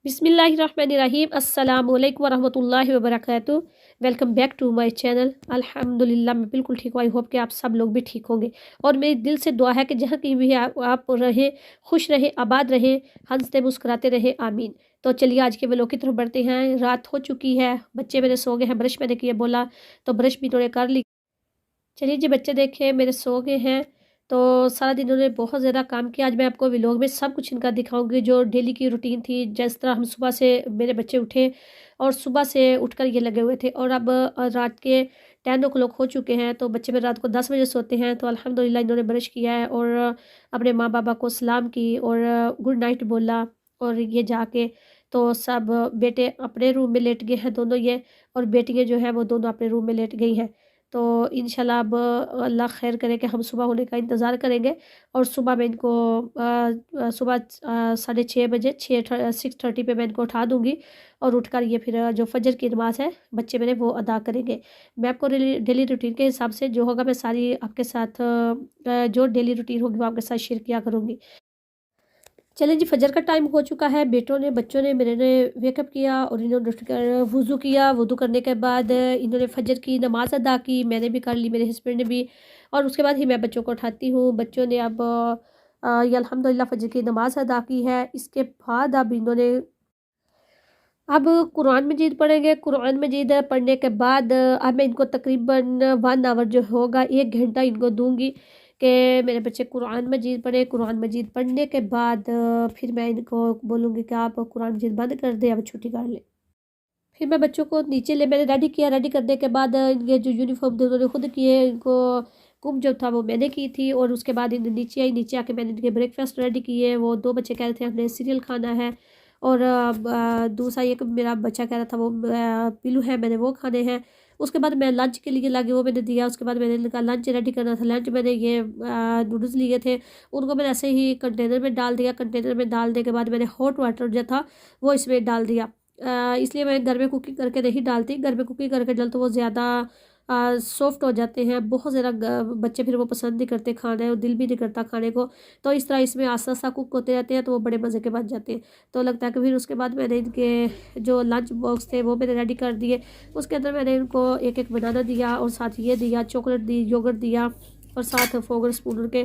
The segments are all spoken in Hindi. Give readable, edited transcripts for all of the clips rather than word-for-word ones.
बिस्मिल्लाहिर्रहमानिर्रहीम अस्सलामुअलैकुम वरहमतुल्लाहि वबरकातुहू। Welcome back to my channel. अल्हम्दुलिल्लाह मैं बिल्कुल ठीक हूँ। आई होप कि आप सब लोग भी ठीक होंगे और मेरी दिल से दुआ है कि जहाँ कहीं भी आप रहें, खुश रहें, आबाद रहें, हंसते मुस्कुराते रहें, आमीन। तो चलिए आज के व्लॉग की तरफ बढ़ते हैं। रात हो चुकी है, बच्चे मेरे सो गए हैं। ब्रश मैंने किए बोला तो ब्रश भी थोड़े कर ली। चलिए जी, बच्चे देखे मेरे सो गए हैं। तो सारा दिन उन्होंने बहुत ज़्यादा काम किया। आज मैं आपको व्लॉग में सब कुछ इनका दिखाऊंगी, जो डेली की रूटीन थी। जिस तरह हम सुबह से मेरे बच्चे उठे और सुबह से उठकर ये लगे हुए थे और अब रात के 10 o'clock हो चुके हैं। तो बच्चे मेरे रात को 10 बजे सोते हैं। तो अल्हम्दुलिल्लाह इन्होंने ब्रश किया है और अपने माँ बाबा को सलाम की और गुड नाइट बोला। और ये जाके तो सब बेटे अपने रूम में लेट गए हैं दोनों ये, और बेटियाँ जो हैं वो दोनों अपने रूम में लेट गई हैं। तो इंशाल्लाह अब अल्लाह खैर करे कि हम सुबह होने का इंतज़ार करेंगे। और सुबह मैं इनको सुबह 6:30 बजे 6:30 पे मैं इनको उठा दूँगी और उठकर ये फिर जो फजर की नमाज़ है बच्चे मेरे वो अदा करेंगे। मैं आपको डेली रूटीन के हिसाब से जो होगा मैं सारी आपके साथ जो डेली रूटीन होगी वो आपके साथ शेयर किया करूँगी। चलें जी, फजर का टाइम हो चुका है। बेटों ने बच्चों ने मेरे ने वेकअप किया और इन्होंने उठकर वज़ू किया। वज़ू करने के बाद इन्होंने फजर की नमाज़ अदा की, मैंने भी कर ली, मेरे हस्बैंड ने भी। और उसके बाद ही मैं बच्चों को उठाती हूँ। बच्चों ने अब ये अल्हम्दुलिल्लाह फजर की नमाज़ अदा की है। इसके बाद अब इन्होंने अब कुरान मजीद पढ़ेंगे। कुरान मजीद पढ़ने के बाद अब मैं इनको तकरीबन 1 आवर जो होगा 1 घंटा इनको दूंगी कि मेरे बच्चे कुरान मजीद पढ़े। कुरान मजीद पढ़ने के बाद फिर मैं इनको बोलूँगी कि आप कुरान मजीद बंद कर दें, अब छुट्टी कर लें। फिर मैं बच्चों को नीचे ले मैंने रेडी किया। रेडी करने के बाद इनके जो यूनिफॉर्म थे उन्होंने खुद किए। इनको कुम जो था वो मैंने की थी। और उसके बाद इन नीचे आई, नीचे आके मैंने इनके ब्रेकफास्ट रेडी किए। वो दो बच्चे कह रहे थे हमने सीरियल खाना है और दूसरा एक मेरा बच्चा कह रहा था वो पिल्लू है, मैंने वो खाने हैं। उसके बाद मैं लंच के लिए लगी, वो मैंने दिया। उसके बाद मैंने इनका लंच रेडी करना था। लंच मैंने ये नूडल्स लिए थे, उनको मैंने ऐसे ही कंटेनर में डाल दिया। कंटेनर में डालने के बाद मैंने हॉट वाटर जो था वो इसमें डाल दिया। इसलिए मैं घर में कुकिंग करके नहीं डालती। घर में कुकिंग करके डाल तो वो ज़्यादा सॉफ्ट हो जाते हैं। बहुत ज़्यादा बच्चे फिर वो पसंद नहीं करते खाना है और दिल भी नहीं करता खाने को। तो इस तरह इसमें आस्ता आस्ता कुक होते रहते हैं तो वो बड़े मज़े के बन जाते हैं। तो लगता है कि फिर उसके बाद मैंने इनके जो लंच बॉक्स थे वो मैंने रेडी कर दिए। उसके अंदर मैंने इनको एक एक बनाना दिया और साथ ये दिया, चॉकलेट दी, योगर्ट दिया और साथ फोक और स्पून के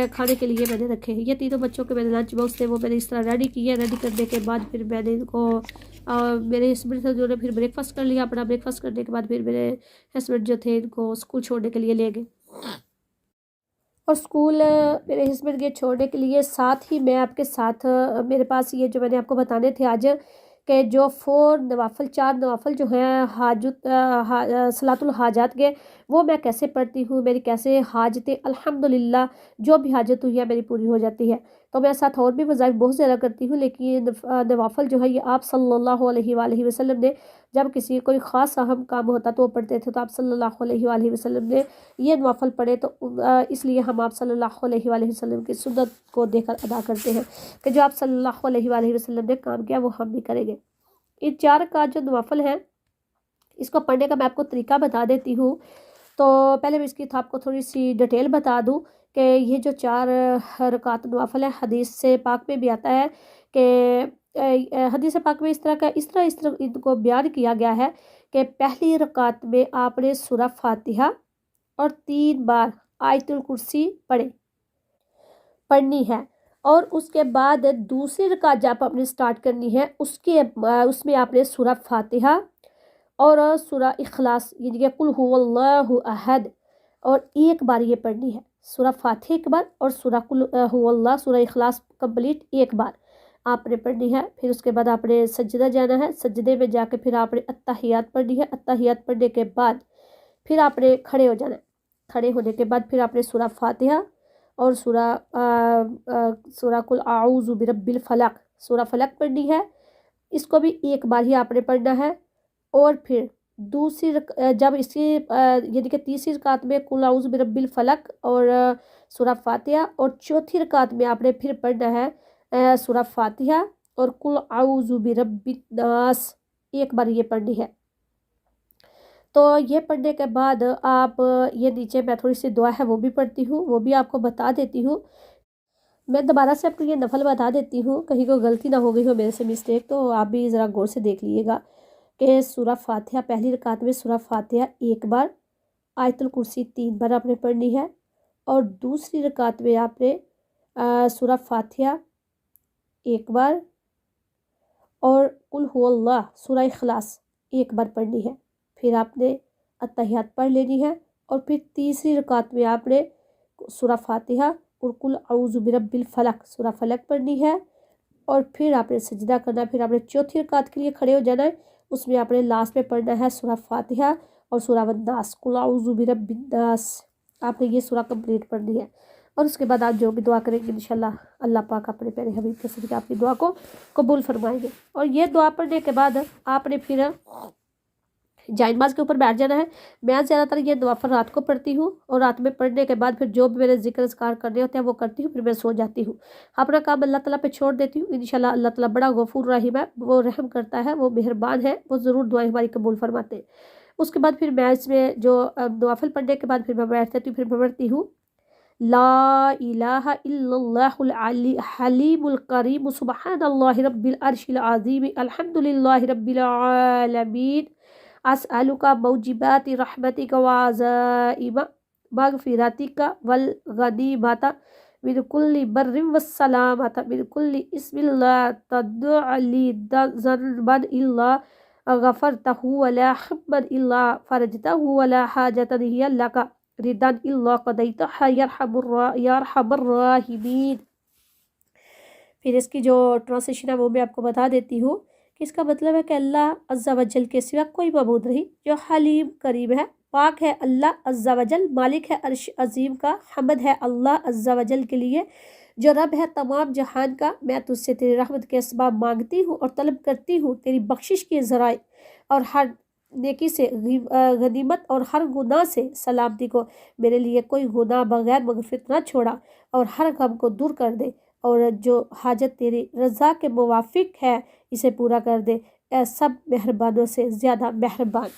खाने के लिए मैंने रखे। ये तीनों बच्चों के मैंने लंच बॉक्स थे वो मैंने इस तरह रेडी किए। रेडी करने के बाद फिर मैंने इनको मेरे हस्बैंड से जो फिर ब्रेकफास्ट कर लिया। अपना ब्रेकफास्ट करने के बाद फिर मेरे हस्बैंड जो थे इनको स्कूल छोड़ने के लिए ले गए। और स्कूल मेरे हस्बैंड गए छोड़ने के लिए। साथ ही मैं आपके साथ मेरे पास ये जो मैंने आपको बताने थे आज के जो 4 नवाफल जो हैं सलातुल हाजात के, वो मैं कैसे पढ़ती हूँ, मेरी कैसे हाजतें अल्हम्दुलिल्लाह जो भी हाजत हुई है मेरी पूरी हो जाती है। तो मैं साथ और भी वज़ाइफ बहुत ज़्यादा करती हूँ, लेकिन नवाफल जो है ये आप सल्लल्लाहु अलैहि वसल्लम ने जब किसी कोई ख़ास अहम काम होता तो वो पढ़ते थे। तो आप सल्लल्लाहु अलैहि वसल्लम ने ये नवाफल पढ़े तो इसलिए हम आप सल्लल्लाहु अलैहि वसल्लम की सुन्नत को देखकर अदा करते हैं कि जो आप सल्लल्लाहु अलैहि वसल्लम ने काम किया वो हम भी करेंगे। इन 4 का जो नवाफल है इसको पढ़ने का मैं आपको तरीका बता देती हूँ। तो पहले मैं इसकी तो आपको थोड़ी सी डिटेल बता दूँ कि ये जो 4 रकात नवाफल है हदीस से पाक में भी आता है कि हदीस पाक में इस तरह इनको बयान किया गया है कि पहली रकात में आपने सूरह फातिहा और 3 बार आयतुल कुर्सी पढ़नी है। और उसके बाद दूसरी रकात जब आपने स्टार्ट करनी है उसमें आपने सूरह फातिहा और सूरह इखलास यानी कि कुल हुवल्लाहु अहद और एक बार ये पढ़नी है। सूरह फातिहा एक बार और सूरह कुल हुवल्लाह सूरह इखलास कंप्लीट एक बार आपने पढ़नी है। फिर उसके बाद आपने सजदा जाना है। सजदे में जाके फिर आपने अत्तहियात पढ़नी है। अत्तहियात पढ़ने के बाद फिर आपने खड़े हो जाना है। खड़े होने के बाद फिर आपने सूरह फातिहा और सूरह कुल आऊज़ु बिरब्बिल फलक सूरह फलक पढ़नी है। इसको भी एक बार ही आपने पढ़ना है। और फिर जब इसकी यानी कि तीसरी रकात में कुल आऊज़ु बिरब्बिल फलक और सूरह फातिहा और चौथी रकात में आपने फिर पढ़ना है सूरह फातिहा और कुल आऊज़ु बिरब्बिन नास एक बार ये पढ़नी है। तो ये पढ़ने के बाद आप ये नीचे मैं थोड़ी सी दुआ है वो भी पढ़ती हूँ, वो भी आपको बता देती हूँ। मैं दोबारा से आपको ये नफल बता देती हूँ, कहीं को गलती ना हो गई हो मेरे से मिस्टेक, तो आप भी ज़रा गौर से देख लीजिएगा कि सूरह फातिहा पहली रकात में सूरह फातिहा एक बार, आयतुल कुर्सी 3 बार आपने पढ़नी है, और दूसरी रकात में आपने सूरह फातिहा एक बार और कुल हुवल्लाह सूरह इखलास एक बार पढ़नी है। फिर आपने अत्तहियात पढ़ लेनी है, और फिर तीसरी रकात में आपने सूरह फातिहा और कुल औज़ु बिरब्बिल फलक सूरह फलक पढ़नी है, और फिर आपने सजदा करना है। फिर आपने चौथी रकात के लिए खड़े हो जाना है, उसमें आपने लास्ट में पढ़ना है सूरह फातिहा और सूरह वन्नास कुल औज़ु बिरब्बिन नास। आपने ये सूरह कंप्लीट पढ़नी है, और उसके बाद आप जो भी दुआ करेंगे इंशाल्लाह अल्लाह पाक अपने प्यारे हबीब के सदक़े आपकी दुआ को कबूल फरमाएंगे। और ये दुआ पढ़ने के बाद आपने फिर जायनमाज़ के ऊपर बैठ जाना है। मैं ज़्यादातर ये नवाफिल रात को पढ़ती हूँ, और रात में पढ़ने के बाद फिर जो भी मेरे ज़िक्र अस्कार करने होते हैं वो करती हूँ, फिर मैं सो जाती हूँ। अपना काम अल्लाह ताला पे छोड़ देती हूँ। इंशाल्लाह अल्लाह ताला बड़ा गफूर रहीम है, वो रहम करता है, वो मेहरबान है, वो ज़रूर दुआएं हमारी कबूल फरमाते हैं। उसके बाद फिर मैं इसमें जो नवाफिल पढ़ने के बाद फिर मैं बैठ जाती हूँ, फिर मैं पढ़ती हूँ ला इलाहा इल्लल्लाहुल हलीमुल करीम सुब्हानल्लाहि रब्बिल अर्शिल अज़ीम अल्हम्दुलिल्लाहि रब्बिल आलमीन अस्अलुका मौजिबाति रहमतिका व अज़ाइमा मगफिरतिका वल गनीमता मिन कुल्ली बर्रिन वस्सलामता मिन कुल्ली इस्मिल्ला तदअली ज़नबन इल्ला गफरतहु वला हम्मन इल्ला फरजतहु वला हाजतन हिया लका रिदन इल्ला क़दैतहा यरहमुर राहिमीन। फिर इसकी जो ट्रांसलेशन है वो मैं आपको बता देती हूँ कि इसका मतलब है कि अल्लाह अज़्ज़ा वजल के सिवा कोई मबूद नहीं, जो हलीम करीम है, पाक है अल्लाह अज़्ज़ा वजल, मालिक है अर्श अज़ीम का, हमद है अल्लाह अज़्ज़ा वजल के लिए जो रब है तमाम जहान का। मैं तुझसे तेरी रहमत के असबाब मांगती हूँ और तलब करती हूँ, तेरी बख्शिश के ज़राए और हर नेकी से गनीमत और हर गुनाह से सलामती को। मेरे लिए कोई गुनाह बगैर मगफिरत ना छोड़ा, और हर गम को दूर कर दे, और जो हाजत तेरी रज़ा के मुवाफिक है इसे पूरा कर दे, ए सब मेहरबानों से ज़्यादा मेहरबान।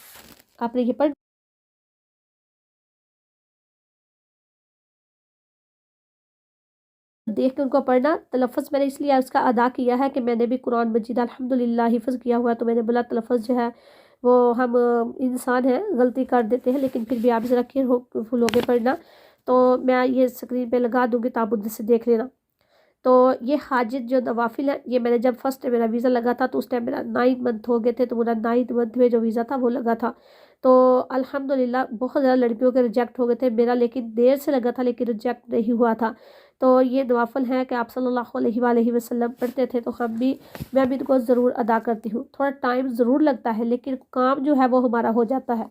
आपने ये पढ़ देख के उनको पढ़ना। तलफ़्फ़ुज़ मैंने इसलिए उसका अदा किया है कि मैंने भी कुरान मजीद अल्हम्दुलिल्लाह हिफ़्ज़ किया हुआ है, तो मैंने बोला तलफ़्फ़ुज़ जो है वो हम इंसान हैं, गलती कर देते हैं, लेकिन फिर भी आप ज़रा केयरफुल होकर पढ़ना। तो मैं ये स्क्रीन पे लगा दूँगी, तो आप उधर से देख लेना। तो ये हाजिर जो नवाफिल है, ये मैंने जब फर्स्ट मेरा वीज़ा लगा था तो उस टाइम मेरा 9 मंथ हो गए थे, तो मेरा 9 मंथ में जो वीज़ा था वो लगा था। तो अल्हम्दुलिल्लाह बहुत ज़्यादा लड़कियों के रिजेक्ट हो गए थे, मेरा लेकिन देर से लगा था, लेकिन रिजेक्ट नहीं हुआ था। तो ये नवाफिल है कि आप सल्लल्लाहु अलैहि वसल्लम पढ़ते थे, तो मैं भी इनको ज़रूर अदा करती हूँ। थोड़ा टाइम ज़रूर लगता है, लेकिन काम जो है वो हमारा हो जाता है।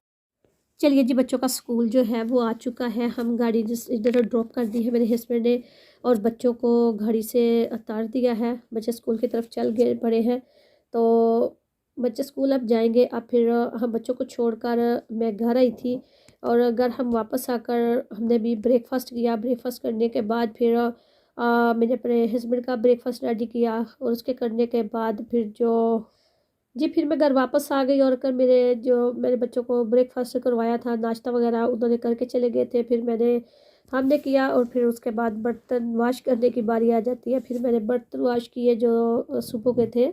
चलिए जी, बच्चों का स्कूल जो है वो आ चुका है। हम गाड़ी जिस इधर ड्रॉप कर दी है मेरे हस्बैंड ने, और बच्चों को घड़ी से उतार दिया है। बच्चे स्कूल की तरफ चल गए पड़े हैं, तो बच्चे स्कूल अब जाएंगे। अब फिर हम बच्चों को छोड़कर मैं घर आई थी, और अगर हम वापस आकर हमने भी ब्रेकफास्ट किया। ब्रेकफास्ट करने के बाद फिर मैंने अपने हस्बैंड का ब्रेकफास्ट रेडी किया, और उसके करने के बाद फिर फिर मैं घर वापस आ गई, और कर मेरे बच्चों को ब्रेकफास्ट करवाया था, नाश्ता वगैरह उन्होंने करके चले गए थे। फिर हमने किया, और फिर उसके बाद बर्तन वाश करने की बारी आ जाती है। फिर मैंने बर्तन वाश किए जो सुबह के थे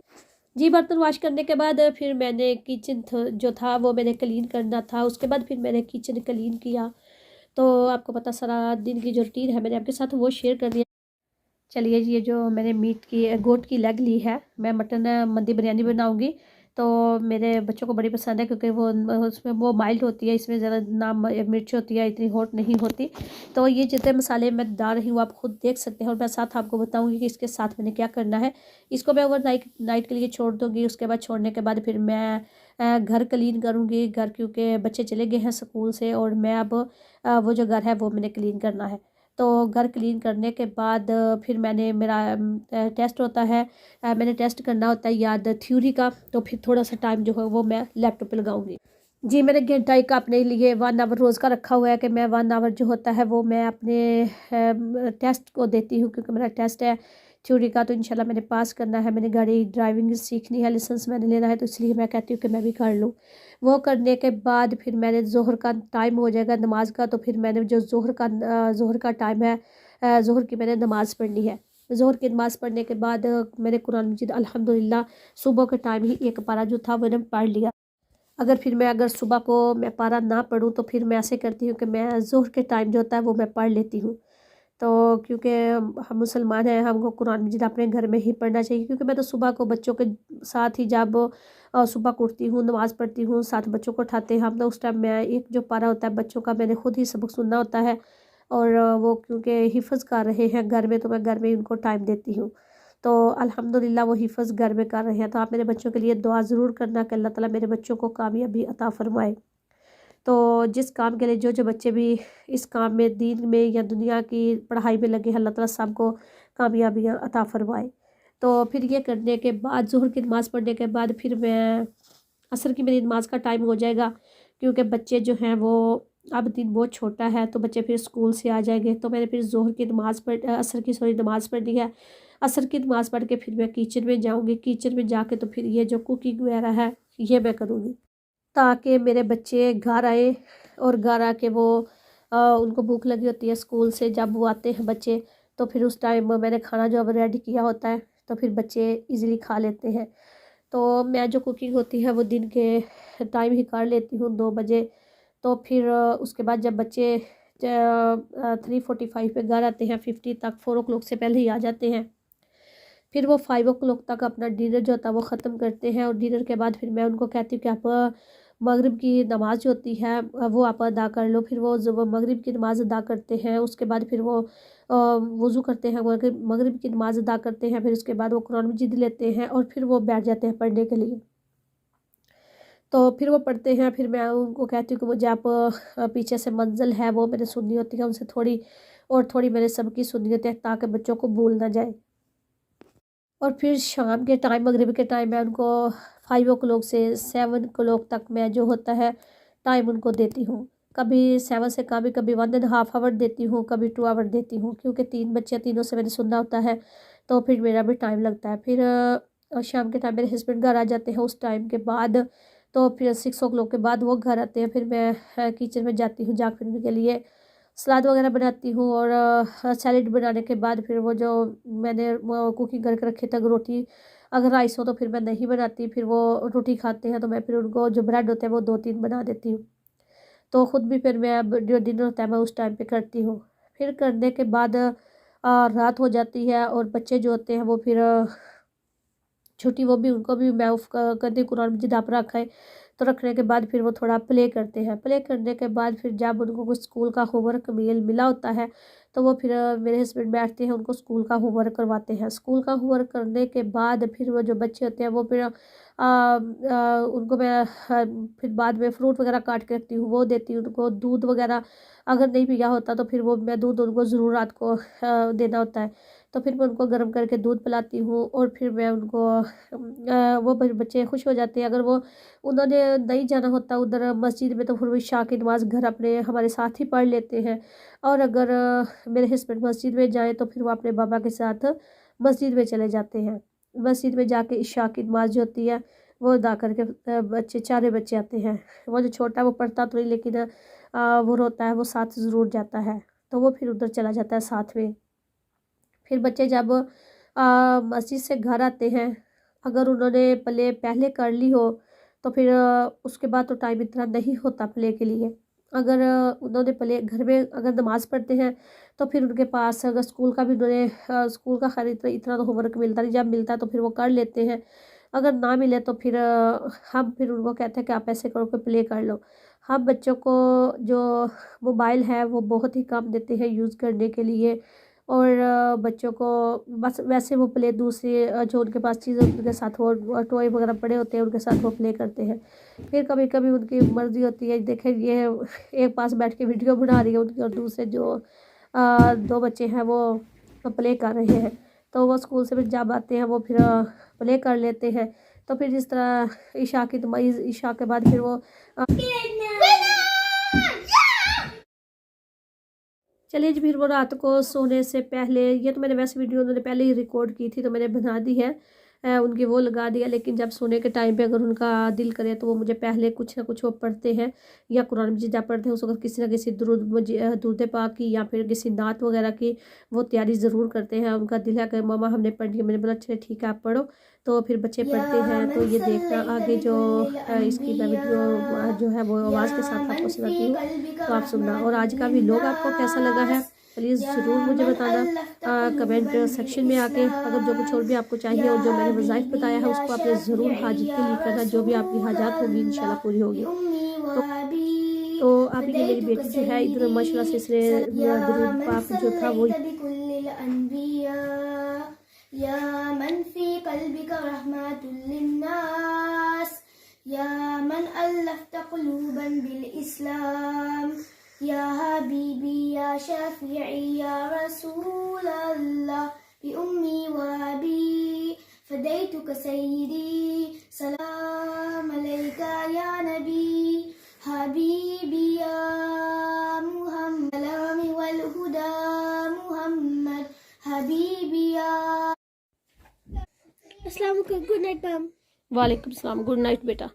जी। बर्तन वाश करने के बाद फिर मैंने किचन जो था वो मैंने क्लीन करना था। उसके बाद फिर मैंने किचन क्लीन किया। तो आपको पता सारा दिन की जो रूटीन है मैंने आपके साथ वो शेयर कर दिया। चलिए जी, ये जो मैंने गोट की लेग ली है, मैं मटन मंदी बिरयानी बनाऊंगी। तो मेरे बच्चों को बड़ी पसंद है, क्योंकि वो उसमें वो माइल्ड होती है, इसमें ज़्यादा ना मिर्च होती है, इतनी हॉट नहीं होती। तो ये जितने मसाले मैं डाल रही हूँ आप खुद देख सकते हैं, और मैं साथ आपको बताऊँगी कि इसके साथ मैंने क्या करना है। इसको मैं ओवर नाइट के लिए छोड़ दूँगी। उसके बाद छोड़ने के बाद फिर मैं घर क्लीन करूँगी, घर क्योंकि बच्चे चले गए हैं स्कूल से, और मैं अब वो जो घर है वो मैंने क्लीन करना है। तो घर क्लीन करने के बाद फिर मेरा टेस्ट होता है, मैंने टेस्ट करना होता है याद थ्योरी का। तो फिर थोड़ा सा टाइम जो है वो मैं लैपटॉप पे लगाऊंगी जी। मैंने घंटा एक अपने लिए 1 आवर रोज़ का रखा हुआ है, कि मैं 1 आवर जो होता है वो मैं अपने टेस्ट को देती हूँ, क्योंकि मेरा टेस्ट है थ्योरी का, तो इंशाल्लाह मैंने पास करना है। मैंने गाड़ी ड्राइविंग सीखनी है, लाइसेंस मैंने लेना है, तो इसलिए मैं कहती हूँ कि मैं भी कर लूँ। वो करने के बाद फिर मैंने ज़ोहर का टाइम हो जाएगा नमाज का, तो फिर मैंने जो ज़ोहर का टाइम है, ज़ोहर की मैंने नमाज़ पढ़नी है। ज़ोहर की नमाज़ पढ़ने के बाद मैंने कुरान मजीद अल्हम्दुलिल्लाह सुबह के टाइम ही एक पारा जो था मैंने पढ़ लिया। अगर सुबह को मैं पारा ना पढूँ तो फिर मैं ऐसे करती हूँ कि मैं ज़ोहर के टाइम जो होता है वो मैं पढ़ लेती हूँ। तो क्योंकि हम मुसलमान हैं, हमको कुरान मजीद अपने घर में ही पढ़ना चाहिए, क्योंकि मैं तो सुबह को बच्चों के साथ ही जब सुबह को उठती हूँ, नमाज़ पढ़ती हूँ, साथ बच्चों को उठाते हैं हम, तो उस टाइम मैं एक जो पारा होता है बच्चों का मैंने खुद ही सबक सुनना होता है। और वो क्योंकि हिफ़्ज़ कर रहे हैं घर में, तो मैं घर में ही उनको टाइम देती हूँ। तो अल्हम्दुलिल्लाह वो हिफ़्ज़ घर में कर रहे हैं। तो आप मेरे बच्चों के लिए दुआ ज़रूर करना कि अल्लाह ताला मेरे बच्चों को कामयाबी अता फ़रमाए। तो जिस काम के लिए जो बच्चे भी इस काम में, दीन में या दुनिया की पढ़ाई में लगे हैं, अल्लाह ताला सबको कामयाबियाँ अता फ़रमाए। तो फिर ये करने के बाद ज़ोहर की नमाज़ पढ़ने के बाद फिर मैं असर की मेरी नमाज़ का टाइम हो जाएगा, क्योंकि बच्चे जो हैं वो अब दिन बहुत छोटा है, तो बच्चे फिर स्कूल से आ जाएंगे। तो मैंने फिर ज़ोहर की नमाज़ असर की नमाज़ पढ़नी है। असर की नमाज़ पढ़ के फिर मैं किचन में जाऊँगी। किचन में जाके तो फिर ये जो कुकिंग वगैरह है ये मैं करूँगी, ताकि मेरे बच्चे घर आए और घर आके वो उनको भूख लगी होती है स्कूल से, जब वो आते हैं बच्चे, तो फिर उस टाइम मैंने खाना जो अब रेडी किया होता है तो फिर बच्चे इजीली खा लेते हैं। तो मैं जो कुकिंग होती है वो दिन के टाइम ही कर लेती हूँ 2 बजे। तो फिर उसके बाद जब बच्चे 3:45 पे घर आते हैं, 50 तक, 4 o'clock से पहले ही आ जाते हैं। फिर वो 5 o'clock तक अपना डिनर जो होता है वो ख़त्म करते हैं, और डिनर के बाद फिर मैं उनको कहती हूँ कि आप मगरिब की नमाज़ जो होती है वो आप अदा कर लो। फिर वो जब मगरिब की नमाज़ अदा करते हैं उसके बाद फिर वो वज़ू करते हैं, मगरिब की नमाज़ अदा करते हैं, फिर उसके बाद वो कुरान मजीद लेते हैं और फिर वो बैठ जाते हैं पढ़ने के लिए। तो फिर वो पढ़ते हैं, फिर मैं उनको कहती हूँ कि मुझे आप पीछे से मंज़िल है वो मैंने सुननी होती है उनसे थोड़ी, और थोड़ी मैंने सबकी सुननी होती है, ताकि बच्चों को भूल ना जाए। और फिर शाम के टाइम, मगरिब के टाइम मैं उनको 5 o'clock से 7 o'clock तक मैं जो होता है टाइम उनको देती हूँ। कभी 7 से कभी कभी 1.5 आवर देती हूँ, कभी 2 आवर देती हूँ, क्योंकि 3 बच्चे, तीनों से मैंने सुनना होता है, तो फिर मेरा भी टाइम लगता है। फिर शाम के टाइम मेरे हस्बैंड घर आ जाते हैं उस टाइम के बाद, तो फिर 6 o'clock के बाद वो घर आते हैं। फिर मैं किचन में जाती हूँ, जाकर उनके लिए सलाद वगैरह बनाती हूँ, और सैलेड बनाने के बाद फिर वो जो मैंने वो कुकिंग करके रखे थे, अगर रोटी, अगर राइस हो तो फिर मैं नहीं बनाती, फिर वो रोटी खाते हैं, तो मैं फिर उनको जो ब्रेड होते हैं वो 2-3 बना देती हूँ। तो ख़ुद भी फिर मैं अब जो डिनर होता है मैं उस टाइम पे करती हूँ। फिर करने के बाद रात हो जाती है, और बच्चे जो होते हैं वो फिर छुट्टी, वो भी उनको भी मैं उफ करती हूँ, कुरान मजीद आप रखें, तो रखने के बाद फिर वो थोड़ा प्ले करते हैं। प्ले करने के बाद फिर जब उनको कुछ स्कूल का होमवर्क मिला होता है, तो वो फिर मेरे हस्बैंड बैठते हैं, उनको स्कूल का होमवर्क करवाते हैं। स्कूल का होमवर्क करने के बाद फिर वो जो बच्चे होते हैं वो फिर उनको मैं फिर बाद में फ्रूट वगैरह काट के रखती हूँ, वो देती हूँ उनको। दूध वगैरह अगर नहीं पिया होता तो फिर वो मैं दूध उनको ज़रूर रात को देना होता है, तो फिर मैं उनको गर्म करके दूध पिलाती हूँ। और फिर मैं उनको वो बच्चे खुश हो जाते हैं। अगर वो उन्होंने नहीं जाना होता उधर मस्जिद में, तो फिर वो इशा की नमाज़ घर अपने हमारे साथ ही पढ़ लेते हैं। और अगर मेरे हस्बैंड मस्जिद में जाएँ तो फिर वो अपने बाबा के साथ मस्जिद में चले जाते हैं। मस्जिद में जाके इशा की नमाज़ जो होती है वो अदा करके बच्चे, चारे बच्चे आते हैं। वो जो छोटा है वो पढ़ता तो नहीं, लेकिन वो रोता है, वो साथ ज़रूर जाता है, तो वो फिर उधर चला जाता है साथ में। फिर बच्चे जब मस्जिद से घर आते हैं, अगर उन्होंने प्ले पहले कर ली हो तो फिर उसके बाद तो टाइम इतना नहीं होता प्ले के लिए। अगर उन्होंने प्ले घर में अगर नमाज़ पढ़ते हैं तो फिर उनके पास अगर स्कूल का भी उन्होंने स्कूल का खैर इतना तो होमवर्क मिलता नहीं, जब मिलता है तो फिर वो कर लेते हैं। अगर ना मिले तो फिर हम फिर उनको कहते हैं कि आप ऐसे करो कि प्ले कर लो। हम बच्चों को जो मोबाइल है वो बहुत ही कम देते हैं यूज़ करने के लिए, और बच्चों को बस वैसे वो प्ले दूसरे जो उनके पास चीज़ें उनके साथ वो टॉय वगैरह पड़े होते हैं उनके साथ वो प्ले करते हैं। फिर कभी कभी उनकी मर्ज़ी होती है, देखें ये एक पास बैठ के वीडियो बना रही है उनकी, और दूसरे जो 2 बच्चे हैं वो प्ले कर रहे हैं, तो वो स्कूल से फिर जब आते हैं वो फिर प्ले कर लेते हैं। तो फिर जिस तरह ईशा की नमाज़, ईशा के बाद फिर वो चलिए जी, फिर वो रात को सोने से पहले, ये तो मैंने वैसे वीडियो उन्होंने पहले ही रिकॉर्ड की थी तो मैंने बना दी है। है उनकी वो लगा दिया, लेकिन जब सोने के टाइम पे अगर उनका दिल करे तो वो मुझे पहले कुछ ना कुछ वो पढ़ते हैं, या कुरान मजीद जब पढ़ते हैं उस वक्त किसी ना किसी दुरूद पाक की या फिर किसी नात वगैरह की वो तैयारी ज़रूर करते हैं। उनका दिल है कि मामा हमने पढ़ी है। मैंने बोला चलिए ठीक है आप पढ़ो, तो फिर बच्चे पढ़ते हैं। तो ये देखना आगे जो इसकी मैं वीडियो जो है वो आवाज़ के साथ आपको सुनाती हूँ, तो आप सुनना। और आज का भी व्लॉग आपको कैसा लगा है प्लीज़ ज़रूर मुझे बताना कमेंट सेक्शन में आके। अगर जो कुछ और भी आपको चाहिए और जो मैंने वज़ाइफ बताया है उसको आपने ज़रूर हाजिर के लिए करना, जो भी आपकी हाजात होगी इंशाल्लाह पूरी होगी। तो अभी ये मेरी बेटी जो है इधर माशाल्लाह से इसने दुरूद पाक जो था वो या मन फी कल्बिका रहमतुल लिन्नास या मन अल्लफ्त क़ुलूबन बिल इस्लाम या हबीबी या शफीई या रसूल अल्लाह बि उम्मी व अबी फदैतुक सय्यदी सलाम अलैका या नबी हबीबी या मुहम्मद वल हुदा मुहम्मद हबीबी या। अस्सलाम वालेकुम, गुड नाइट मैम। वालेकुम सलाम, गुड नाइट बेटा।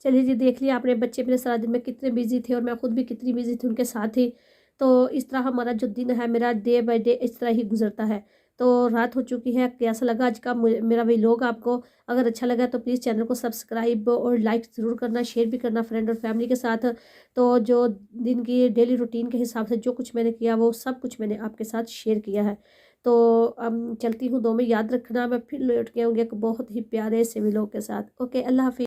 चलिए जी, देख लिया आपने बच्चे मेरे सारा दिन में कितने बिजी थे और मैं खुद भी कितनी बिजी थी उनके साथ ही। तो इस तरह हमारा जो दिन है मेरा डे बाय डे इस तरह ही गुजरता है। तो रात हो चुकी है। कैसा लगा आज का मेरा व्लॉग आपको? अगर अच्छा लगा तो प्लीज़ चैनल को सब्सक्राइब और लाइक ज़रूर करना, शेयर भी करना फ्रेंड और फैमिली के साथ। तो जो दिन की डेली रूटीन के हिसाब से जो कुछ मैंने किया वो सब कुछ मैंने आपके साथ शेयर किया है। तो चलती हूँ, दो में याद रखना। मैं फिर लौट के आऊँगी एक बहुत ही प्यारे से व्लॉग के साथ। ओके, अल्लाह हाफिज़।